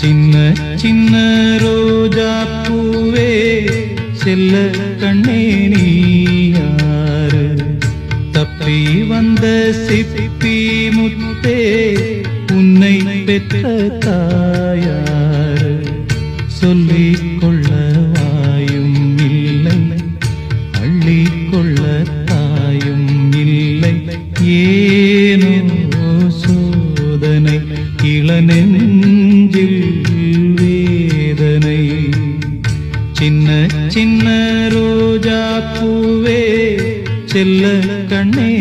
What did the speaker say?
சின்ன சின்ன ரோஜா பூவே செல்ல கண்ணே நீ யாரு? தப்பி வந்த சிப்பி முத்தே உன்னை பெற்ற தாயாரு? சொல்லிக் கொள்ள வாயும் இல்லை, அள்ளிக் கொள்ள தாயும் இல்லை. ஏனோ சோதனை இளநெஞ்சில் வேதனை. சின்ன சின்ன ரோஜா பூவே செல்ல கண்ணே